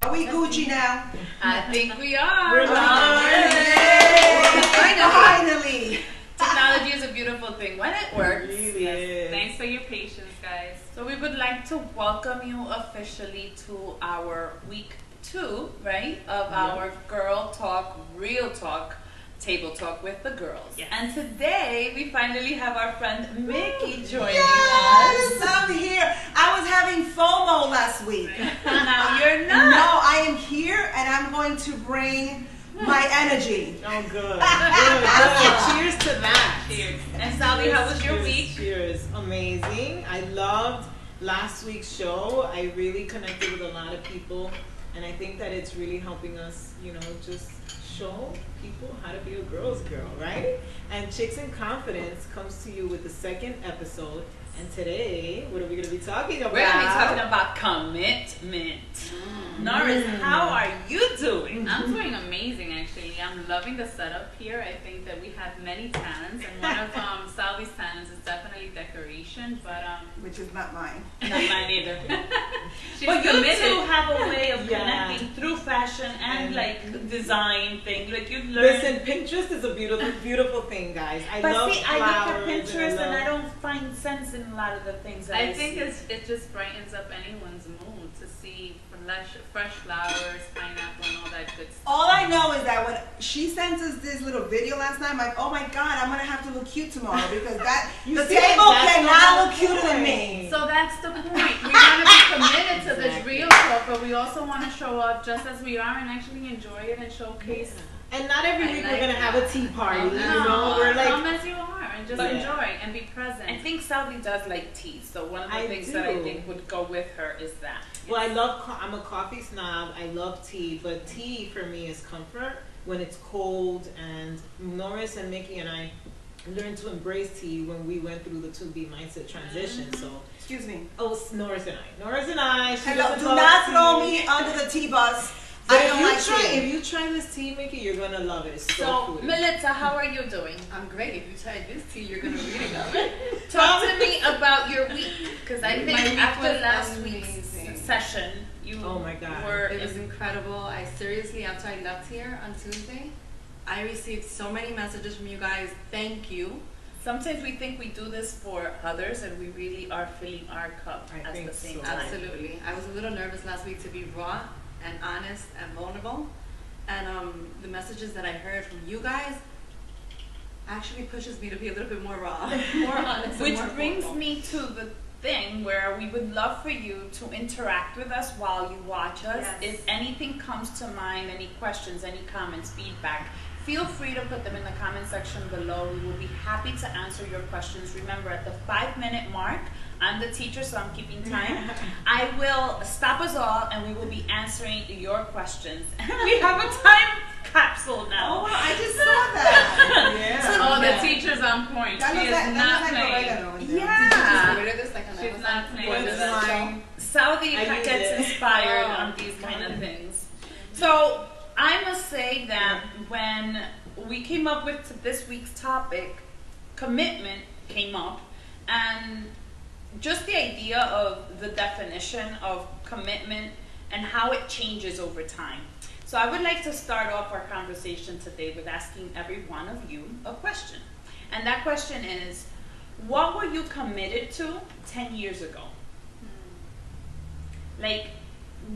Are we Gucci now? I think we are. We're Finally. Technology is a beautiful thing when it works. Really is. Thanks for your patience, guys. So we would like to welcome you officially to our week 2, right, of our Girl Talk, Real Talk, Table Talk with the girls. Yes. And today we finally have our friend Mickey joining Yes, us. I'm here. I was having FOMO last week. Now you're not. No, I am here and I'm going to bring my energy. Oh, good. Good. Cheers to that. Cheers. And Sally, how was your Cheers, week? Cheers. Amazing. I loved last week's show. I really connected with a lot of people, and I think that it's really helping us, just show people how to be a girl's girl, right? And Chix Confidence comes to you with the second episode. And today, what are we going to be talking about? We're going to be talking about commitment. Norris, how are you doing? I'm doing amazing, actually. I'm loving the setup here. I think that we have many talents, and one of Salvi's talents is definitely decoration, but Which is not mine. Not mine either. she's But you committed. two have a way of Yeah. connecting through fashion and like design thing. Like you've learned. Listen, Pinterest is a beautiful, beautiful thing, guys. I But love see, I look at flowers Pinterest and I love- don't find sense in a lot of the things that I think see. it just brightens up anyone's mood to see fresh flowers, pineapple, and all that good stuff. All I know is that when she sent us this little video last night, I'm like, oh my God, I'm going to have to look cute tomorrow because You the see, table that's cannot the look cuter than me. point. So that's the point. We want to be committed to this Exactly. real talk, but we also want to show up just as we are and actually enjoy it and showcase. And not every I week like we're gonna have a tea party, No, We're like, come as you are and just But- enjoy and be present. I think Sally does like tea, so one of the I things that I do. think would go with her is that. well, I'm a coffee snob. I love tea, but tea for me is comfort when it's cold. And Norris and Mickey and I learned to embrace tea when we went through the 2B mindset transition. So, Excuse me. Norris and I. She Hello, doesn't do love not tea. throw me under the tea bus. But I don't like tea. if you try this tea, Mickey, you're gonna love it. It's so So, fruity. Melissa, how are you doing? I'm great. If you try this tea, you're gonna really love it. Talk to me about your week, because I My think week after was last amazing. week's session, you Oh my God. were It was incredible. I seriously, after I left here on Tuesday, I received so many messages from you guys. Thank you. Sometimes we think we do this for others, and we really are filling our cup I at think the same so. time. Absolutely. I was a little nervous last week to be raw and honest and vulnerable. And the messages that I heard from you guys actually pushes me to be a little bit more raw, more honest. Which and more brings vulnerable. me to the thing where we would love for you to interact with us while you watch us. Yes. If anything comes to mind, any questions, any comments, feedback, feel free to put them in the comment section below. We will be happy to answer your questions. Remember, at the 5-minute mark, I'm the teacher, so I'm keeping time. I will stop us all, and we will be answering your questions. We have a time capsule Oh, now. I just saw that. Yeah. Oh, Yeah. the teacher's on point. That She looks is like, not that looks like playing. oregano in there. Yeah. Order this like on She's Amazon? not playing What's with us. mine? Saudi I use gets it. inspired Oh, on these kind of things. So I must say that when we came up with this week's topic, commitment came up, and just the idea of the definition of commitment and how it changes over time. So I would like to start off our conversation today with asking every one of you a question. And that question is, what were you committed to 10 years ago? Like,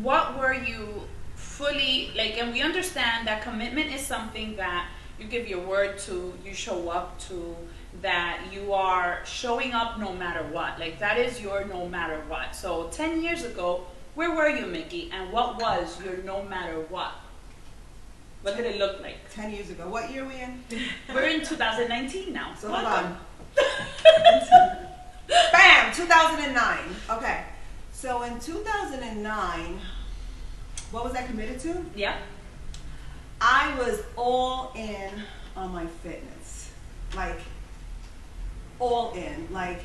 what were you fully, like, and we understand that commitment is something that you give your word to, you show up to, that you are showing up no matter what. Like, that is your no matter what. So 10 years ago, where were you, Mickey? And what was your no matter what? What did it look like? 10 years ago. What year are we in? We're in 2019 now. So hold Welcome. on. Bam! 2009. Okay. So in 2009, what was I committed to? Yeah. I was all in on my fitness. Like, all in. Like,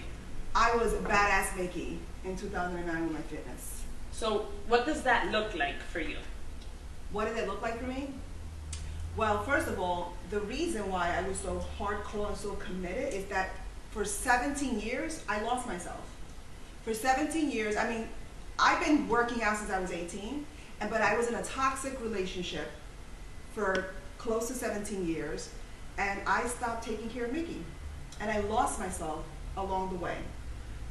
I was a badass Mickey in 2009 with my fitness. So what does that look like for you? What did it look like for me? Well, first of all, the reason why I was so hardcore and so committed is that for 17 years, I lost myself. For 17 years, I mean, I've been working out since I was 18, but I was in a toxic relationship for close to 17 years, and I stopped taking care of Mickey, and I lost myself along the way.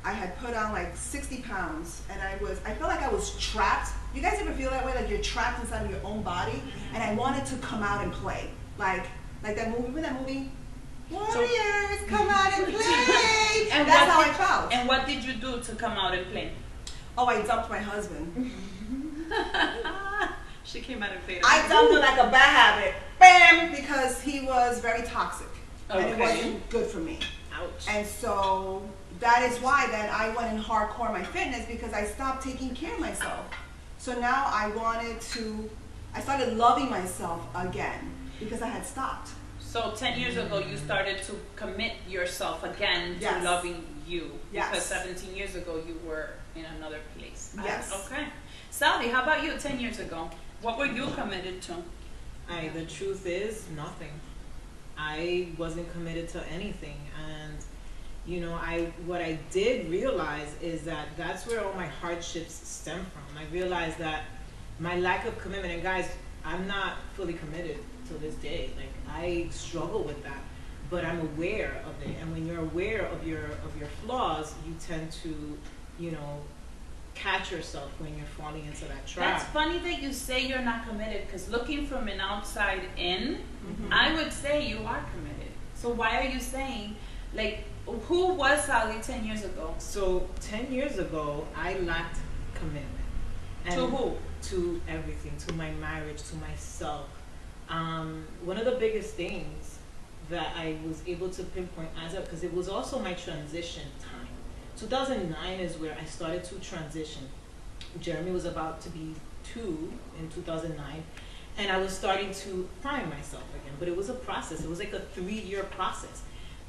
I had put on like 60 pounds, and I felt like I was trapped. You guys ever feel that way, like you're trapped inside of your own body? And I wanted to come out and play, like that movie. Remember that movie? Warriors, come out and play. And that's how I felt. And what did you do to come out and play? Oh, I dumped my husband. She came out and played. I dumped him like a bad habit, bam, because he was very toxic, and it Okay. wasn't good for me. Ouch. And so that is why then I went in hardcore my fitness, because I stopped taking care of myself. So now I started loving myself again because I had stopped. So 10 years ago, you started to commit yourself again to Yes. loving you. Yes. Because 17 years ago, you were in another place. Yes. Okay. Sally, how about you 10 years ago? What were you committed to? The truth is nothing. I wasn't committed to anything, and you know, what I did realize is that that's where all my hardships stem from. I realized that my lack of commitment, and guys, I'm not fully committed to this day. Like, I struggle with that, but I'm aware of it. And when you're aware of your flaws, you tend to, you know, catch yourself when you're falling into that trap. That's funny that you say you're not committed, because looking from an outside in, Mhm. I would say you are committed. So why are you saying, like, who was Sally 10 years ago? So 10 years ago, I lacked commitment. And To who? To everything, to my marriage, to myself. One of the biggest things that I was able to pinpoint because it was also my transition time. 2009 is where I started to transition. Jeremy was about to be 2 in 2009, and I was starting to find myself again. But it was a process. It was like a 3-year process.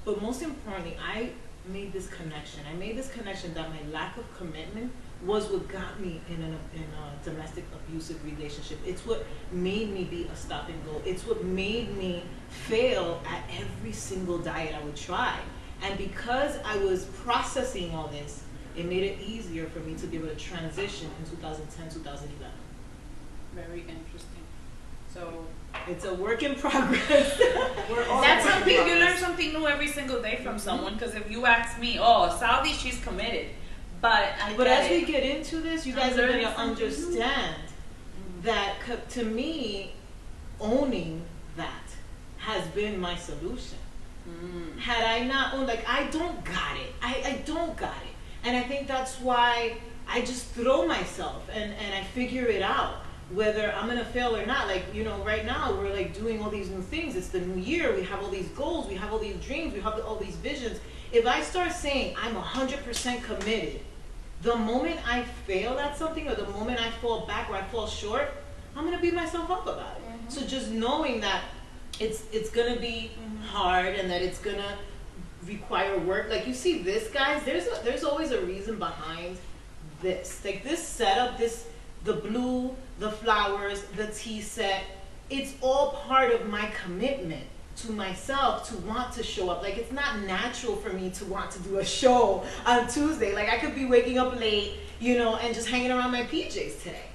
But most importantly, I made this connection. I made this connection that my lack of commitment was what got me in a domestic abusive relationship. It's what made me be a stop and go. It's what made me fail at every single diet I would try. And because I was processing all this, it made it easier for me to be able to transition in 2010, 2011. Very interesting. So It's a work in progress. We're all that's work in something, you learn progress. something new every single day from someone, because if you ask me, oh, Sally, she's committed. But But get as it. we get into this, you guys are going to understand that to me, owning that has been my solution. Had I not owned, like, I don't got it. I don't got it. And I think that's why I just throw myself and I figure it out, whether I'm going to fail or not. Like, you know, right now we're like doing all these new things. It's the new year. We have all these goals. We have all these dreams. We have all these visions. If I start saying I'm 100% committed, the moment I fail at something or the moment I fall back or I fall short, I'm going to beat myself up about it. So just knowing that it's going to be hard and that it's going to require work. Like, you see this, guys, there's always a reason behind this. Like, this setup, the blue, the flowers, the tea set, it's all part of my commitment to myself to want to show up. Like, it's not natural for me to want to do a show on Tuesday. Like, I could be waking up late, you know, and just hanging around my PJs today.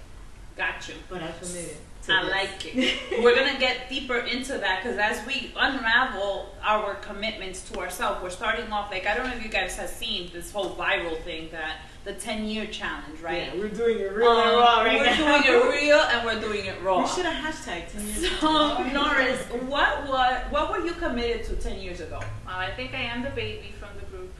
Got you. But I committed. I like it. We're going to get deeper into that, because as we unravel our commitments to ourselves, we're starting off, like, I don't know if you guys have seen this whole viral thing, that the 10-year challenge, right? Yeah, we're doing it real and raw right now. We're doing it real and we're doing it raw. We should have hashtag 10 years ago. So, Norris, what were you committed to 10 years ago? Well, I think I am the baby from the group.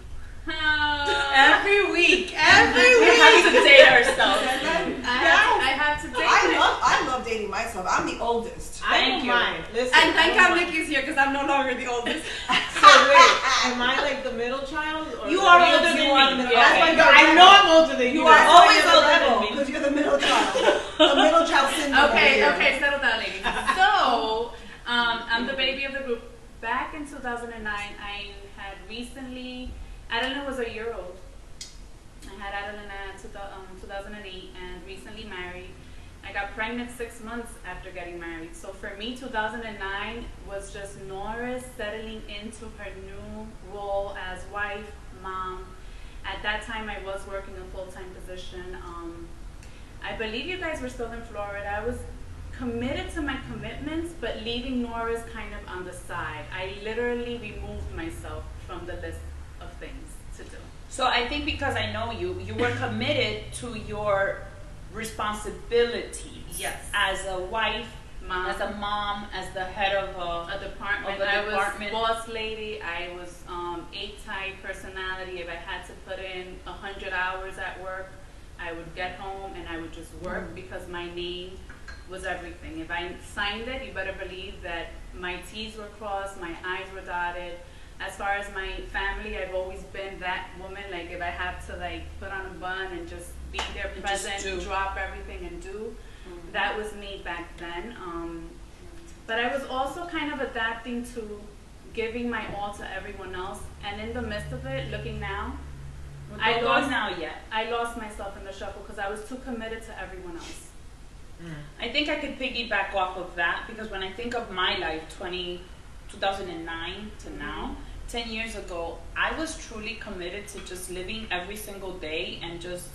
Every week. We have to date ourselves. I have to date I love dating myself. I'm the oldest. I Thank don't you. mind. Listen, And thank I God don't mind. Nikki's here because I'm no longer the oldest. So wait, am I like the middle child? Or You are Yes, older you than are me. the middle Yeah. child. Oh my God, I know I'm older than you. You are That's always why you're older the than level, me. because you're the middle child. The middle child syndrome. Okay, settle down, ladies. So, I'm the baby of the group. Back in 2009, I had recently, Adeline was a year old. I had Adeline in 2008 and recently married. I got pregnant 6 months after getting married. So for me, 2009 was just Norris settling into her new role as wife, mom. At that time, I was working a full-time position. I believe you guys were still in Florida. I was committed to my commitments, but leaving Nora's kind of on the side. I literally removed myself from the list of things to do. So I think because I know you, you were committed to your responsibilities. Yes. As a wife, Mom. as a mom, as the head of A department. Of a I department. was boss lady. I was A-type personality. If I had to put in 100 hours at work, I would get home and I would just work because my name was everything. If I signed it, you better believe that my T's were crossed, my I's were dotted. As far as my family, I've always been that woman. Like if I have to like put on a bun and just be there And present, just do. drop everything and do. That was me back then. But I was also kind of adapting to giving my all to everyone else. And in the midst of it, looking now, I lost now yet. I lost myself in the shuffle because I was too committed to everyone else. I think I could piggyback off of that because when I think of my life, 2009 to now, 10 years ago, I was truly committed to just living every single day and just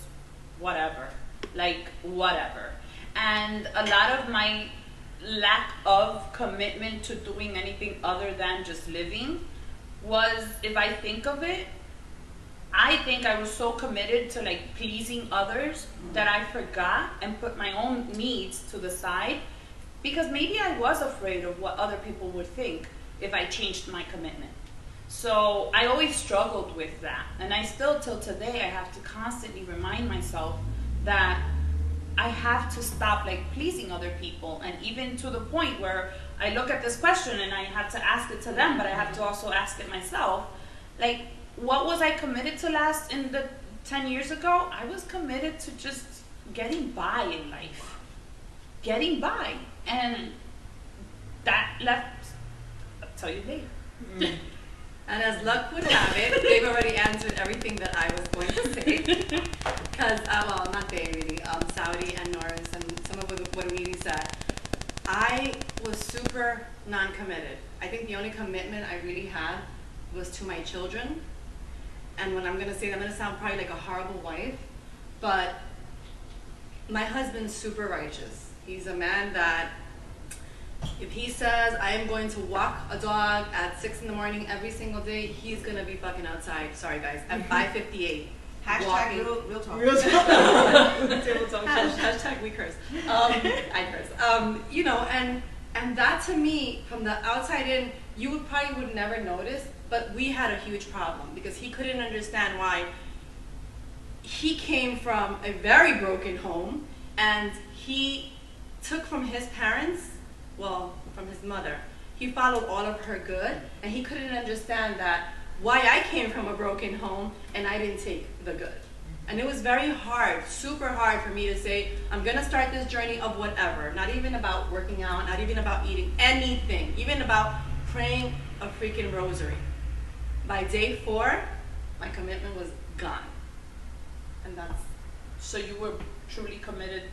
whatever, like whatever. And a lot of my lack of commitment to doing anything other than just living was, if I think of it, I think I was so committed to like pleasing others that I forgot and put my own needs to the side because maybe I was afraid of what other people would think if I changed my commitment. So I always struggled with that. And I still, till today, I have to constantly remind myself that I have to stop like pleasing other people. And even to the point where I look at this question and I have to ask it to them, but I have to also ask it myself. Like, what was I committed to last in the 10 years ago? I was committed to just getting by in life. Getting by. And that left, I'll tell you later. And as luck would have it, they've already answered everything that I was going to say. Because, well, not they really, Saudi and Norris and some of what Weedy said. I was super non-committed. I think the only commitment I really had was to my children. And when I'm going to say that, I'm going to sound probably like a horrible wife, but my husband's super righteous. He's a man that if he says, I am going to walk a dog at 6 in the morning every single day, he's going to be fucking outside, sorry guys, at 5:58. Hashtag real talk. Real talk. Table talk. Hashtag we curse. I curse. You know, and that to me, from the outside in, you would never notice, but we had a huge problem because he couldn't understand why he came from a very broken home and he took from his parents, well, from his mother. He followed all of her good and he couldn't understand that why I came from a broken home and I didn't take the good. And it was very hard, super hard for me to say, I'm gonna start this journey of whatever, not even about working out, not even about eating anything, even about praying a freaking rosary. By day 4, my commitment was gone. And that's So you were truly committed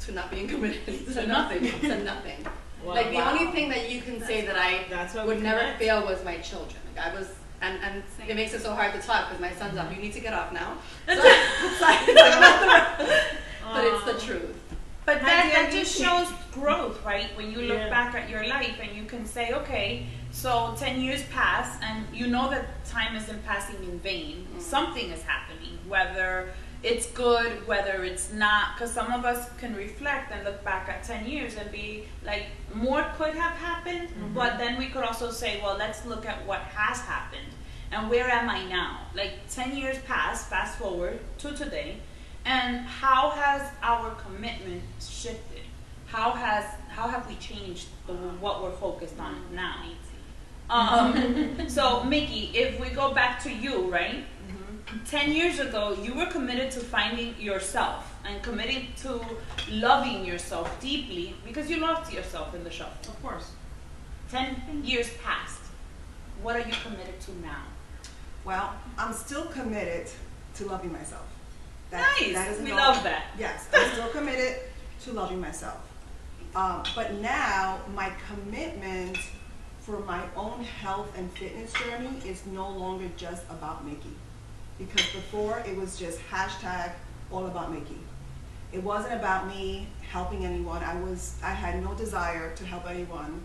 to not being committed to To nothing, nothing. to nothing. Wow. Like the only thing that you can say that I That's why would we never connect. fail was my children. Like I was, and it makes it so hard to talk because my son's up. You need to get off now. So, it's like, but it's the truth. But How that do you just think- shows growth, right? When you look Yeah. back at your life and you can say, okay, so 10 years pass and you know that time isn't passing in vain. Something is happening, whether it's good, whether it's not. Because some of us can reflect and look back at 10 years and be like, more could have happened. But then we could also say, well, let's look at what has happened. And where am I now? Like 10 years pass, fast forward to today. And how has our commitment shifted? How have we changed what we're focused on now? So Mickey, if we go back to you, right? 10 years ago, you were committed to finding yourself and committing to loving yourself deeply because you loved yourself in the shuffle. Of course. 10 years passed. What are you committed to now? Well, I'm still committed to loving myself. Nice. isn't We all- love that. Yes, I'm still committed to loving myself. But now my commitment for my own health and fitness journey is no longer just about Mickey. Because before it was just hashtag all about Mickey. It wasn't about me helping anyone. I had no desire to help anyone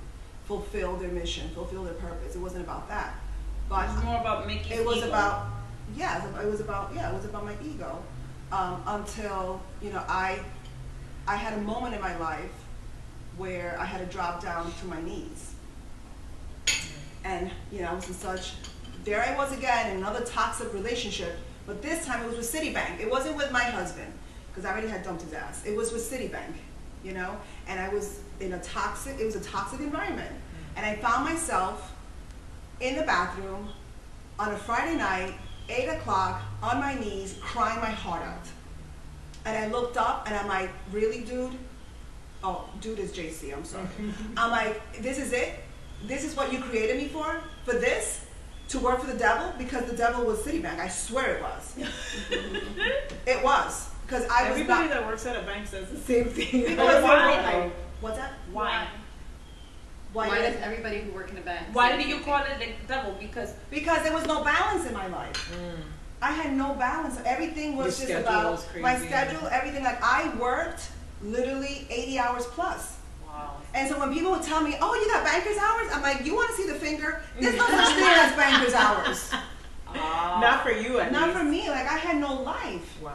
fulfill their mission, fulfill their purpose. It wasn't about that. But It was more about making it was ego. about, it was about my ego. Until, I had a moment in my life where I had to drop down to my knees. And, I was in there I was again in another toxic relationship, but this time it was with Citibank. It wasn't with my husband, because I already had dumped his ass. It was with Citibank, and I was it was a toxic environment. And I found myself in the bathroom on a Friday night, 8 o'clock, on my knees, crying my heart out. And I looked up and I'm like, really, dude? Oh, dude is JC, I'm sorry. I'm like, this is it? This is what you created me for? For this? To work for the devil? Because the devil was Citibank. I swear it was. It was. Because Everybody that works at a bank says the same thing. Because why? What's that? Why? Why does everybody who work in the bank? Why do you call it the devil? Because there was no balance in my life. I had no balance. Everything was Your just schedule about was crazy. my schedule, everything. Like I worked literally 80 hours plus. wow. And so when people would tell me, oh, you got banker's hours? I'm like, you want to see the finger? There's no such thing as banker's hours. Not for you, at Not least. for me. Like I had no life. Wow.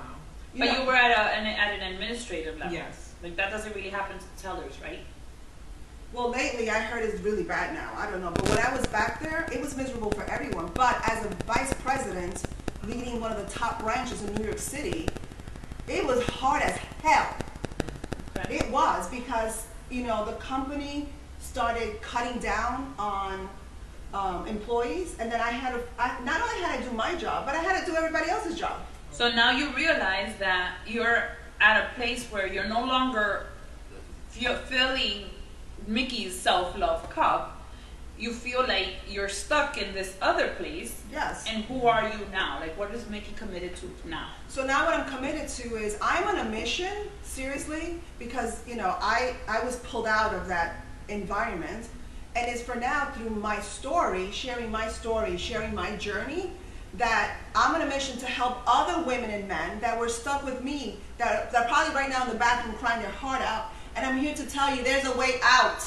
But you were at an administrative level. Yes. Like that doesn't really happen to tellers, right? Well, lately I heard it's really bad now. I don't know. But when I was back there, it was miserable for everyone. But as a vice president leading one of the top branches in New York City, it was hard as hell. Okay. It was because, the company started cutting down on employees. And then not only had to do my job, but I had to do everybody else's job. So now you realize that you're at a place where you're no longer filling Mickey's self-love cup. You feel like you're stuck in this other place. Yes. And who are you now? Like, what is Mickey committed to now? So now what I'm committed to is I'm on a mission, seriously, because, I was pulled out of that environment. And it's for now through my story, sharing my journey, that I'm on a mission to help other women and men that were stuck with me, that are probably right now in the bathroom crying their heart out. And I'm here to tell you there's a way out.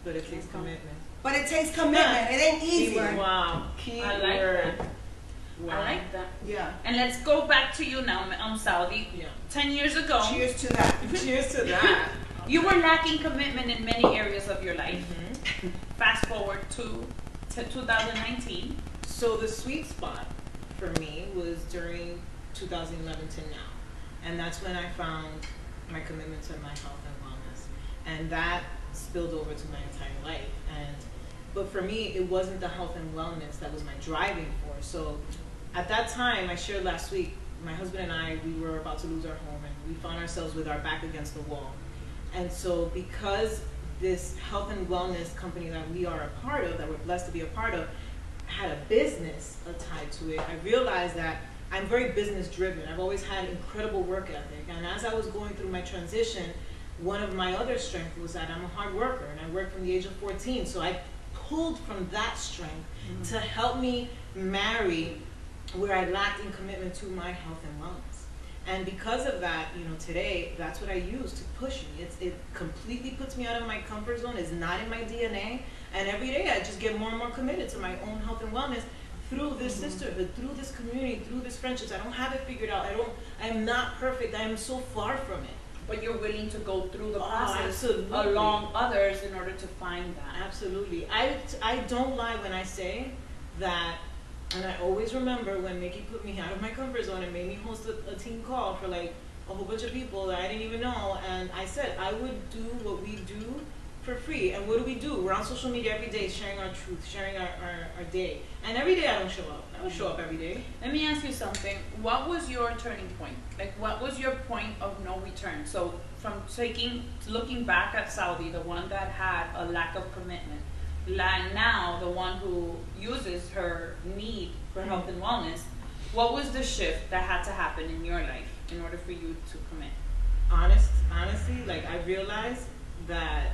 But it takes commitment. But it takes commitment. It ain't easy. Wow. Key I like word. that. Wow. I like that. Yeah. And let's go back to you now, Saudi. Yeah. 10 years ago, Cheers to that. Cheers to that. you were lacking commitment in many areas of your life. Mm-hmm. Fast forward to 2019. So the sweet spot for me was during 2011 to now. And that's when I found my commitment to my health and wellness. And that spilled over to my entire life. But for me, it wasn't the health and wellness that was my driving force. So at that time, I shared last week, my husband and I, we were about to lose our home and we found ourselves with our back against the wall. And so because this health and wellness company that we are a part of, that we're blessed to be a part of, had a business tied to it, I realized that I'm very business driven. I've always had incredible work ethic. And as I was going through my transition, one of my other strengths was that I'm a hard worker and I worked from the age of 14. So I pulled from that strength to help me marry where I lacked in commitment to my health and wellness. And because of that, today, that's what I use to push me. It completely puts me out of my comfort zone. It's not in my DNA. And every day I just get more and more committed to my own health and wellness through this sisterhood, through this community, through this friendships. I don't have it figured out. I am not perfect. I am so far from it. But you're willing to go through the process absolutely. along others in order to find that. Absolutely. I don't lie when I say that, and I always remember when Mickey put me out of my comfort zone and made me host a team call for like a whole bunch of people that I didn't even know, and I said I would do what we do for free. And what do? We're on social media every day sharing our truth, sharing our day. And every day I don't show up. I don't show up every day. Let me ask you something. What was your turning point? Like, what was your point of no return? So from looking back at Saudi, the one that had a lack of commitment, now the one who uses her need for health and wellness, what was the shift that had to happen in your life in order for you to commit? Honestly, like I realized that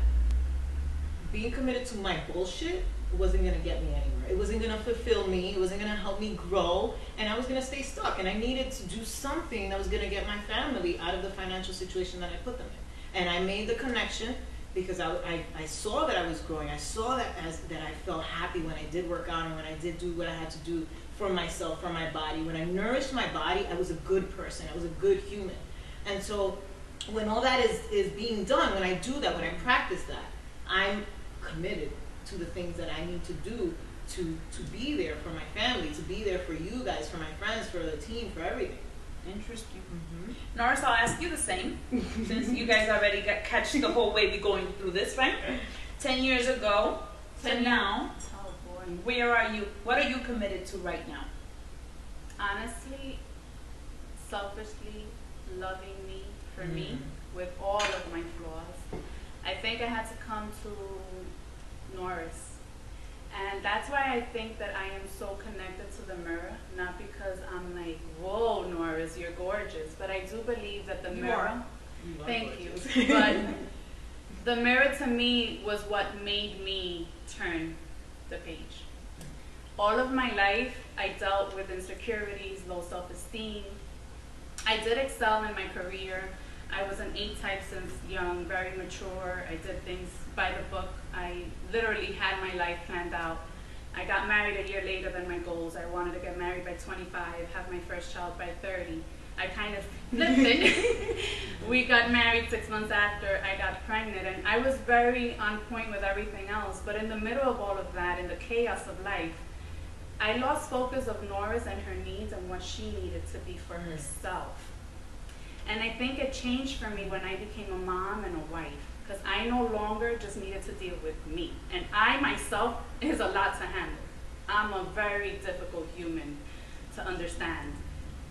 being committed to my bullshit wasn't gonna get me anywhere. It wasn't gonna fulfill me. It wasn't gonna help me grow, and I was gonna stay stuck. And I needed to do something that was gonna get my family out of the financial situation that I put them in. And I made the connection because I saw that I was growing. I saw that that I felt happy when I did work out and when I did do what I had to do for myself, for my body. When I nourished my body, I was a good person. I was a good human. And so when all that is being done, when I do that, when I practice that, I'm committed to the things that I need to do to be there for my family, to be there for you guys, for my friends, for the team, for everything. Interesting. Norris, I'll ask you the same, since you guys already got catch the whole way we going through this, right? 10 years ago to now, Oh boy. where are you? What are you committed to right now? Honestly, selfishly loving me for me with all of my flaws. I think I had to come to Norris. And that's why I think that I am so connected to the mirror, not because I'm like, whoa, Norris, you're gorgeous, but I do believe that the mirror, thank you, but the mirror to me was what made me turn the page. All of my life, I dealt with insecurities, low self-esteem. I did excel in my career. I was an A type since young, very mature. I did things by the book. I literally had my life planned out. I got married a year later than my goals. I wanted to get married by 25, have my first child by 30. I kind of flipped it. We got married 6 months after I got pregnant, and I was very on point with everything else. But in the middle of all of that, in the chaos of life, I lost focus of Norris and her needs and what she needed to be for herself. And I think it changed for me when I became a mom and a wife, because I no longer just needed to deal with me. And I myself is a lot to handle. I'm a very difficult human to understand.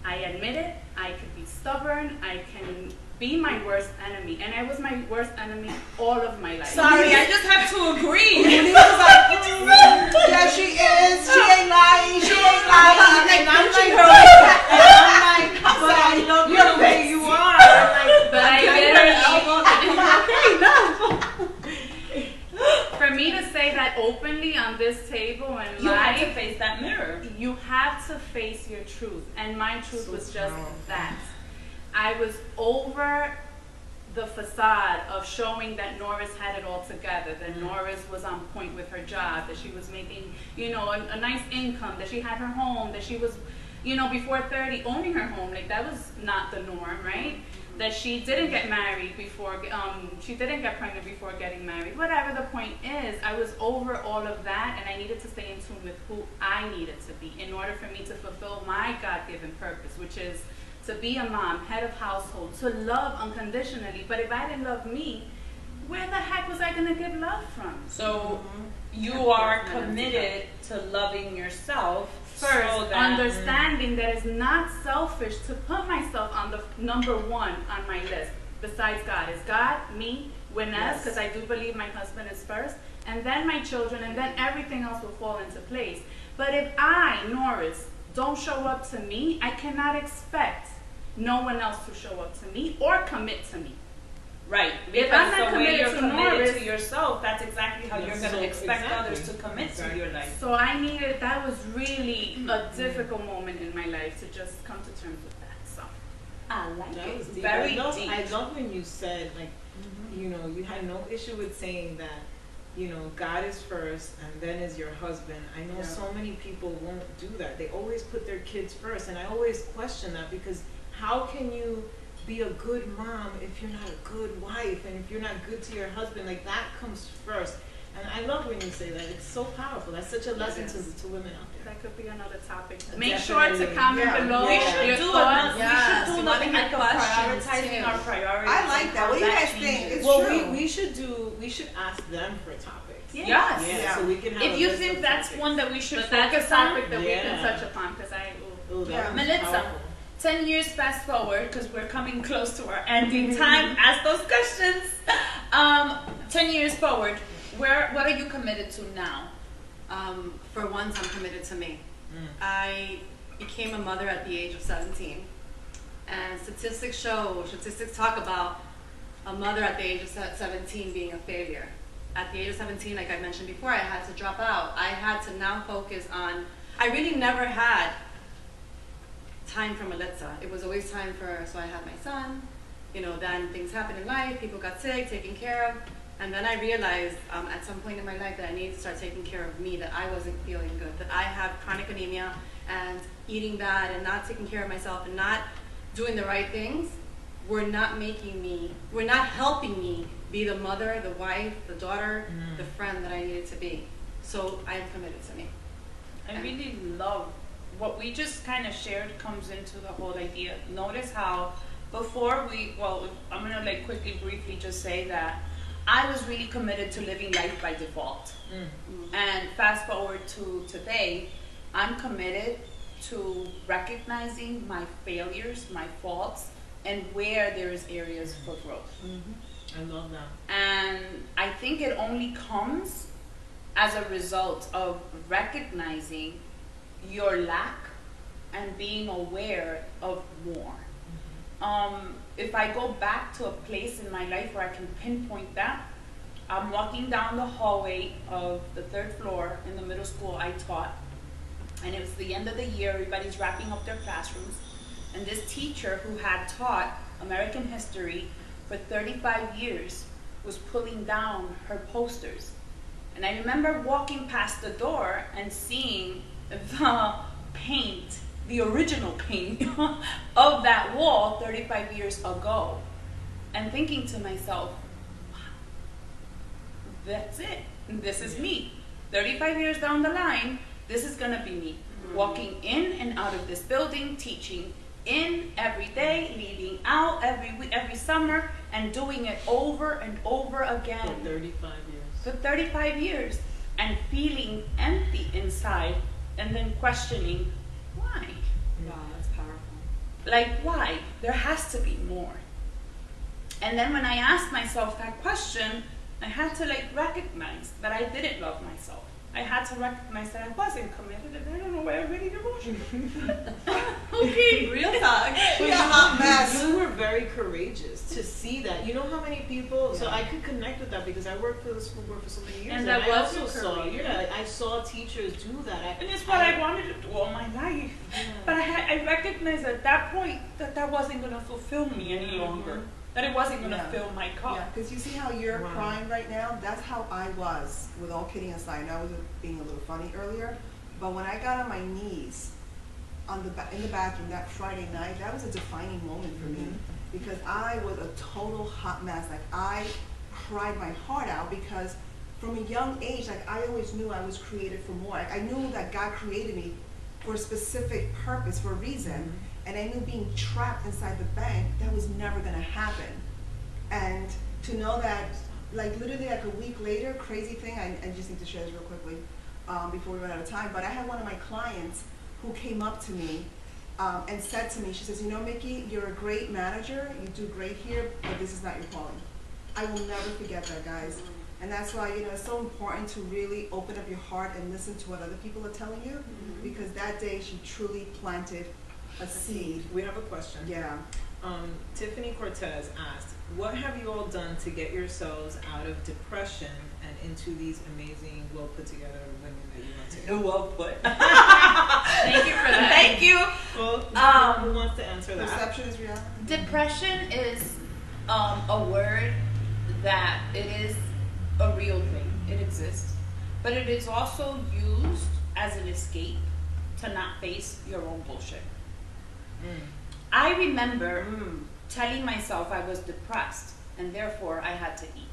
I admit it, I can be stubborn, I can be my worst enemy. And I was my worst enemy all of my life. Sorry, I just have to agree. Yeah, she is. She ain't lying. She ain't lying. And I'm like, but I love you the way you are. But I for me to say that openly on this table and You had to live, face that mirror. you have to face your truth. And my truth was just that. I was over the facade of showing that Norris had it all together, that Norris was on point with her job, that she was making, you know, a nice income, that she had her home, that she was, you know, before 30 owning her home. Like, that was not the norm, right? That she didn't get married before, she didn't get pregnant before getting married. Whatever the point is, I was over all of that, and I needed to stay in tune with who I needed to be in order for me to fulfill my God-given purpose, which is to be a mom, head of household, to love unconditionally. But if I didn't love me, where the heck was I going to get love from? So you are committed to loving yourself First, so that, understanding that it's not selfish to put myself on the number one on my list. Besides God, is God, me, Winez, because I do believe my husband is first, and then my children, and then everything else will fall into place. But if I, Norris, don't show up to me, I cannot expect no one else to show up to me or commit to me. right? If Because I'm not the way committed you're to committed Norris, to yourself, that's exactly how Yes, you're going to so expect exactly. others to commit to your life. so I needed, that was really a difficult moment in my life to just come to terms with that. So I like That it. was deep. Very deep. I love when you said, like, you know, you had no issue with saying that, you know, God is first and then is your husband. I know so many people won't do that. They always put their kids first, and I always question that, because how can you be a good mom if you're not a good wife, and if you're not good to your husband? Like, that comes first. And I love when you say that. It's so powerful. That's such a lesson to women out there. that could be another topic. Make sure to comment Yeah. below We should your do thoughts. it. Yes, We should we do wanna like hear a questions, prioritizing too. our priorities. I like and that. how What do you that guys think? changes. It's Well, true. we should ask them for topics. Yes. Yeah, so we can have If a you list think of that's topics. one that we should But that's a focus on, topic that we can Yeah. touch upon, because Ooh, that Yeah. would be Melissa, powerful. 10 years fast forward, because we're coming close to our ending time. Ask those questions. 10 years forward, what are you committed to now? For once, I'm committed to me. I became a mother at the age of 17. And statistics talk about a mother at the age of 17 being a failure. at the age of 17, like I mentioned before, I had to drop out. I had to now focus on, I really never had time for Melitza. It was always time for, so I had my son, you know, then things happened in life, people got sick, taken care of, and then I realized at some point in my life that I needed to start taking care of me, that I wasn't feeling good, that I have chronic anemia and eating bad and not taking care of myself and not doing the right things were not making me, were not helping me be the mother, the wife, the daughter, the friend that I needed to be. So I am committed to me. I really love what we just kind of shared comes into the whole idea. Notice how before I'm gonna like quickly, briefly just say that I was really committed to living life by default. And fast forward to today, I'm committed to recognizing my failures, my faults, and where there is areas for growth. I love that. And I think it only comes as a result of recognizing your lack and being aware of more. If I go back to a place in my life where I can pinpoint that, I'm walking down the hallway of the 3rd floor in the middle school I taught, and it was the end of the year, everybody's wrapping up their classrooms, and this teacher who had taught American history for 35 years was pulling down her posters. And I remember walking past the door and seeing the paint, the original paint of that wall 35 years ago, and thinking to myself, wow, that's it, this is me. 35 years down the line, this is gonna be me, walking in and out of this building, teaching in every day, leaving out every summer, and doing it over and over again. For 35 years. For 35 years, and feeling empty inside, and then questioning, why? Wow, that's powerful. Like, why? There has to be more. And then when I asked myself that question, I had to like recognize that I didn't love myself. I had to recognize that I wasn't committed, and I don't know where I'm really emotional. Okay, Real talk. But Yeah, hot mess. you were very courageous to see that. You know how many people, so I could connect with that because I worked for the school board for so many years. And that I was also your saw, career. I saw teachers do that. And it's what I wanted to do all my life. But I recognized at that point that that wasn't going to fulfill me any longer. That it wasn't going to Yeah. fill my cup. Yeah, because you see how you're Wow. crying right now? That's how I was, with all kidding aside. And I was being a little funny earlier, but when I got on my knees in the bathroom that Friday night, that was a defining moment for me, because I was a total hot mess. Like, I cried my heart out because from a young age, like, I always knew I was created for more. I knew that God created me for a specific purpose, for a reason. And I knew being trapped inside the bank, that was never gonna happen. And to know that, like, literally like a week later, crazy thing, I just need to share this real quickly before we run out of time, but I had one of my clients who came up to me and said to me, she says, you know, Mickey, you're a great manager, you do great here, but this is not your calling. I will never forget that, guys. And that's why, you know, it's so important to really open up your heart and listen to what other people are telling you, because that day she truly planted a seed. We have a question. Yeah. Tiffany Cortez asked, what have you all done to get yourselves out of depression and into these amazing, well put together women that you want to? Well put. Thank you for that. Thank you. Well, who wants to answer that? Perception is reality. Depression is a word that it is a real thing. It exists. But it is also used as an escape to not face your own bullshit. I remember telling myself I was depressed and therefore I had to eat.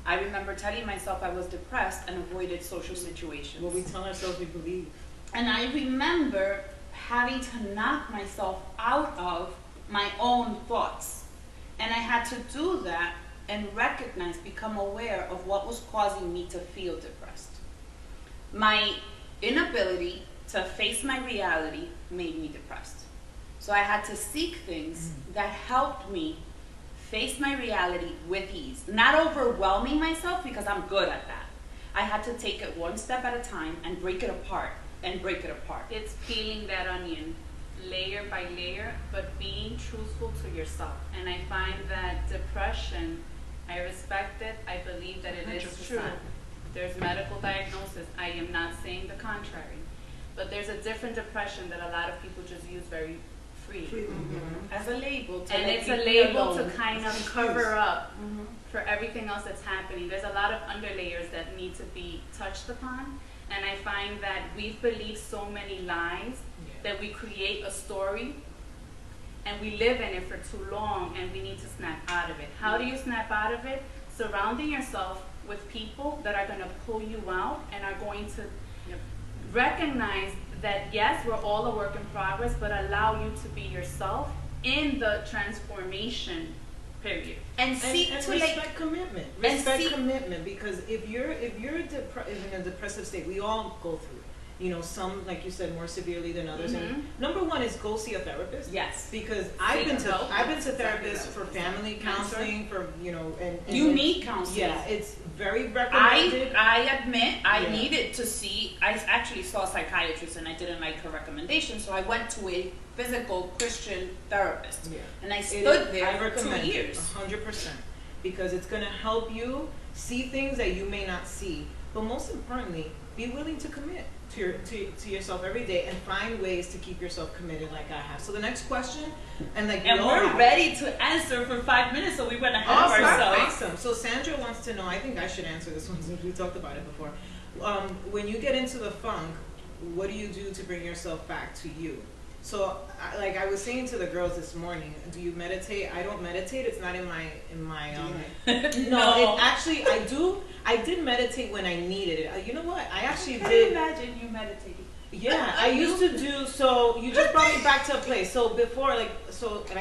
I remember telling myself I was depressed and avoided social situations. What we tell ourselves we believe. And I remember having to knock myself out of my own thoughts. And I had to do that and recognize, become aware of what was causing me to feel depressed. My inability to face my reality made me depressed. So I had to seek things that helped me face my reality with ease. Not overwhelming myself, because I'm good at that. I had to take it one step at a time and break it apart and break it apart. It's peeling that onion layer by layer, but being truthful to yourself. And I find that depression I respect it. I believe that it is 100%. true. There's medical diagnosis. I am not saying the contrary. But there's a different depression that a lot of people just use very freely. As a label. To And let it's a people label to alone. kind of Excuse. cover up for everything else that's happening. There's a lot of underlayers that need to be touched upon. And I find that we've believed so many lies that we create a story and we live in it for too long and we need to snap out of it. How do you snap out of it? Surrounding yourself with people that are going to pull you out and are going to recognize that yes, we're all a work in progress, but allow you to be yourself in the transformation period. And seek and to respect like. commitment. and Respect seek- commitment, because if you're in a depressive state, we all go through it. You know, some, like you said, more severely than others. And number one is go see a therapist. Yes. Because I've been to help. therapists for family counseling, for and You it's- need counseling. Yeah, it's very recommended. I admit I Yeah. needed to see. I actually saw a psychiatrist and I didn't like her recommendation, so I went to a physical Christian therapist, Yeah. and I It stood is- there I for 2 recommend it, years. 100%, because it's going to help you see things that you may not see, but most importantly, be willing to commit to yourself every day and find ways to keep yourself committed, like I have. So the next question, and like And we all we're have- ready to answer for 5 minutes, so we went ahead of Awesome. ourselves. Awesome. So Sandra wants to know, I think I should answer this one since we talked about it before. When you get into the funk, what do you do to bring yourself back to you? So, like I was saying to the girls this morning, do you meditate? I don't meditate. It's not in my No. It actually I do. I did meditate when I needed it. You know what? I actually Can you did. imagine you meditating? Yeah, I used to do. So you just brought me back to a place. So before, like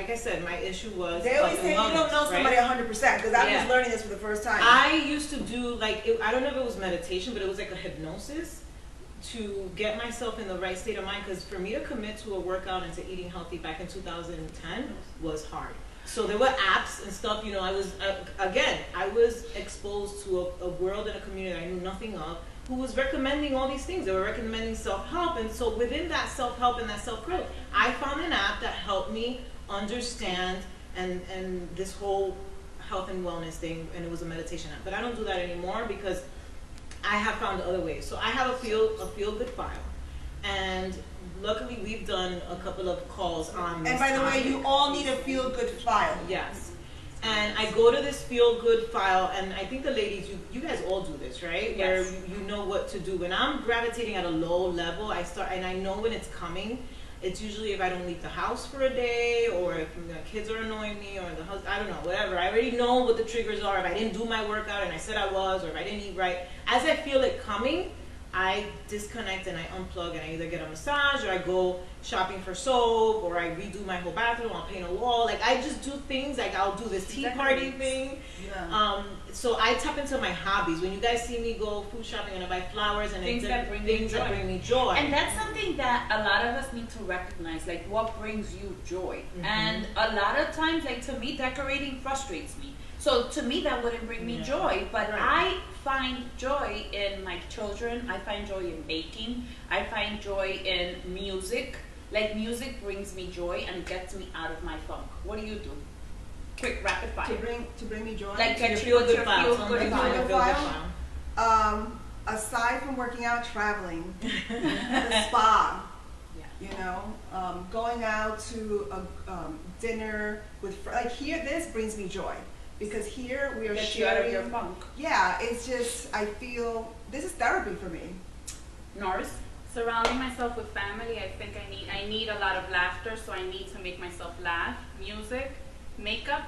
I said, my issue was They always health say and you don't know wellness, somebody right? 100% because I'm Yeah. just learning this for the first time. I used to do I don't know if it was meditation, but it was like a hypnosis to get myself in the right state of mind. Because for me to commit to a workout and to eating healthy back in 2010 was hard. So there were apps and stuff. You know, I was I was exposed to a world and a community I knew nothing of, who was recommending all these things. They were recommending self-help, and so within that self-help and that self-growth, I found an app that helped me understand and this whole health and wellness thing, and it was a meditation app. But I don't do that anymore because I have found other ways. So I have a feel good file, and luckily we've done a couple of calls on this And by the way, topic. you all need a feel good file. Yes. And I go to this feel good file, and I think the ladies, you guys all do this, right? Yes. Where you know what to do. When I'm gravitating at a low level, I know when it's coming. It's usually if I don't leave the house for a day, or if the kids are annoying me, or the husband, I don't know, whatever. I already know what the triggers are. If I didn't do my workout and I said I was, or if I didn't eat right, as I feel it coming, I disconnect and I unplug, and I either get a massage, or I go shopping for soap, or I redo my whole bathroom, I'll paint a wall. Like, I just do things, like I'll do this tea party thing. Yeah. So I tap into my hobbies. When you guys see me go food shopping and I buy flowers and Things that bring things you that joy. bring me joy. And that's something that a lot of us need to recognize, like what brings you joy. And a lot of times, like to me, decorating frustrates me. So to me, that wouldn't bring me joy. But Right. I find joy in my children. I find joy in baking. I find joy in music. Like music brings me joy and gets me out of my funk. What do you do? Quick, rapid to fire. bring me joy. Like Your get feel good your file. feel Tell good me file. about your Feel good feel good file. Aside from working out, traveling, the spa, Yeah. you know, going out to a dinner with like here. This brings me joy because here we are Get you out of sharing. your funk. Yeah, it's just I feel this is therapy for me. Norris? Surrounding myself with family, I think I need a lot of laughter, so I need to make myself laugh. Music, makeup,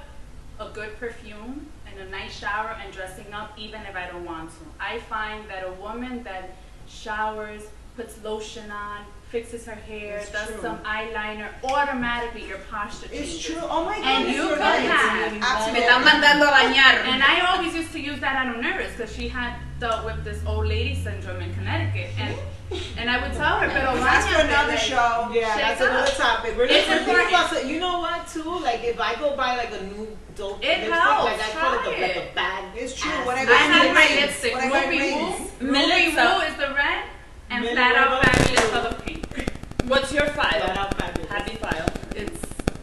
a good perfume, and a nice shower and dressing up even if I don't want to. I find that a woman that showers, puts lotion on, fixes her hair, It's does true. some eyeliner, automatically your posture changes. It's true. Oh my And goodness, you you're could right. have- Me Absolutely. están mandando a bañar. And I always used to use that on Nervous because she had dealt with this old lady syndrome in Connecticut. And I would tell her, pero That's for bañate, another like, show. Yeah, Shake that's up. another topic. We're It's thinking important. about so, you know what too? Like if I go buy like a new dope It lipstick, helps. like I call it Try like it. a bag. It's true. ass. Whatever I have my rings. lipstick, Whatever Ruby rings. Woo. Ruby Melissa. Woo is the red, and Millie Flat Out Rebel. Fabulous are the pink. What's your file? Flat Out Fabulous. Happy file. It's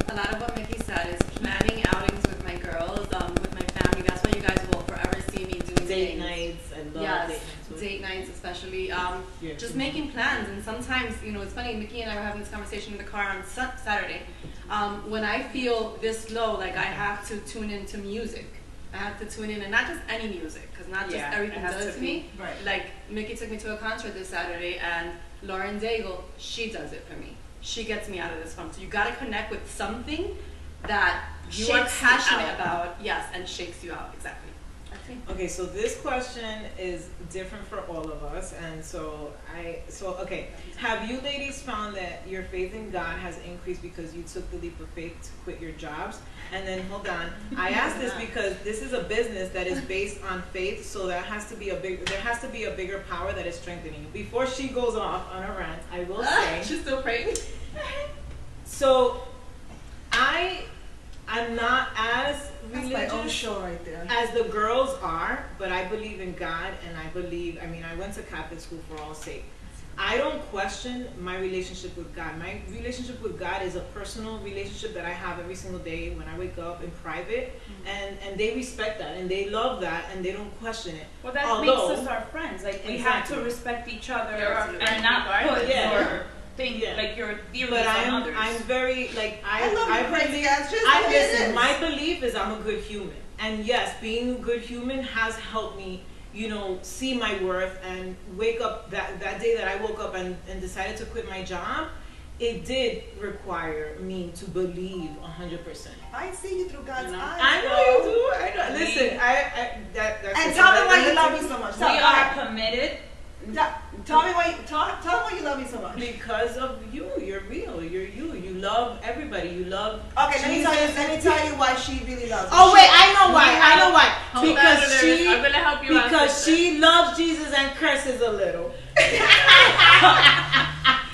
a lot of what Mickey said is planning outings with my girls, with my family. That's why you guys especially, Yeah, just too. making plans. And sometimes, it's funny, Nikki and I were having this conversation in the car on Saturday. When I feel this low, like I have to tune into music. I have to tune in, and not just any music, because not just Yeah, everything it has does to to me. be. Right. Like, Mickey took me to a concert this Saturday, and Lauren Daigle, she does it for me. She gets me out of this funk. So you got to connect with something that you are Shakes you passionate out. about, yes, and shakes you out, exactly. That's me. Okay, so this question is different for all of us, and so okay. Have you ladies found that your faith in God has increased because you took the leap of faith to quit your jobs? And then hold on, I ask this because this is a business that is based on faith, so there has to be a bigger power that is strengthening you. Before she goes off on a rant, I will say She's still praying. so. I'm not as That's my own religious show right there. as the girls are, but I believe in God, and I went to Catholic school for all sake. I don't question my relationship with God. My relationship with God is a personal relationship that I have every single day when I wake up in private, and they respect that, and they love that, and they don't question it. Well, that Although- makes us our friends. Like, we Exactly. have to respect each other You're our friend and not put Yeah. your thing, Yeah. like your theories But on others. I'm very like I love you, crazy believe- guys. Just I the way it listen. is. My belief is I'm a good human, and yes, being a good human has helped me, see my worth and wake up. That day that I woke up and decided to quit my job, it did require me to believe 100%. I see you through God's eyes. I know girl. you do. I know. Listen, that's And the tell me thing. why you love me so much. We Tell me are why. committed. Tell me why. Tell me why you love me so much. Because of you. You're real. You're you. You love everybody. You love. Okay, let me Jesus. tell you why she really loves me. Oh wait, I know why. I know why. Hold on, Because Dolores. she I'm gonna help you out, because sister. she loves Jesus and curses a little.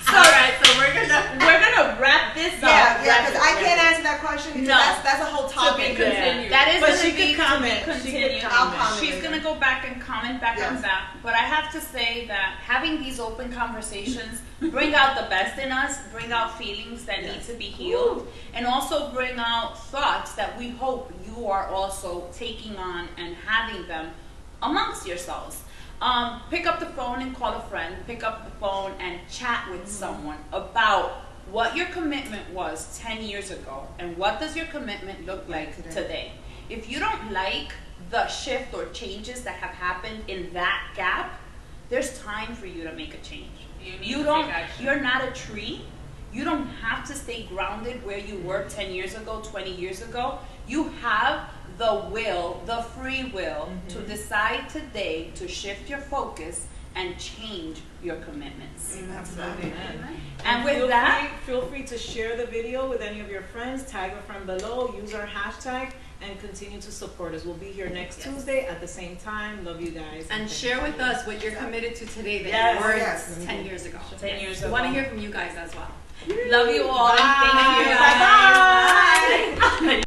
So, Alright, so we're gonna wrap this up. Yeah, Wrap because it, I wrap can't it. answer that question because No. that's a whole to be topic. continued. That is But going she to be could comment. to be She could continued. comment. I'll comment. She's going to go back and comment back on Yes. that. But I have to say that having these open conversations bring out the best in us, bring out feelings that need to be healed, and also bring out thoughts that we hope you are also taking on and having them amongst yourselves. Pick up the phone and call a friend. Pick up the phone and chat with someone about what your commitment was 10 years ago and what does your commitment look like today. If you don't like the shift or changes that have happened in that gap, there's time for you to make a change. You need to take action. You're not a tree. You don't have to stay grounded where you were 10 years ago, 20 years ago. You have the will, the free will to decide today to shift your focus and change your commitments. Absolutely. And with that, feel free to share the video with any of your friends, tag a friend below, use our hashtag, and continue to support us. We'll be here next Tuesday at the same time. Love you guys. And share with us what you're committed to today that Yes. you weren't Yes. 10 years ago. 10 years We ago. want to hear from you guys as well. Love you all and thank you. Bye.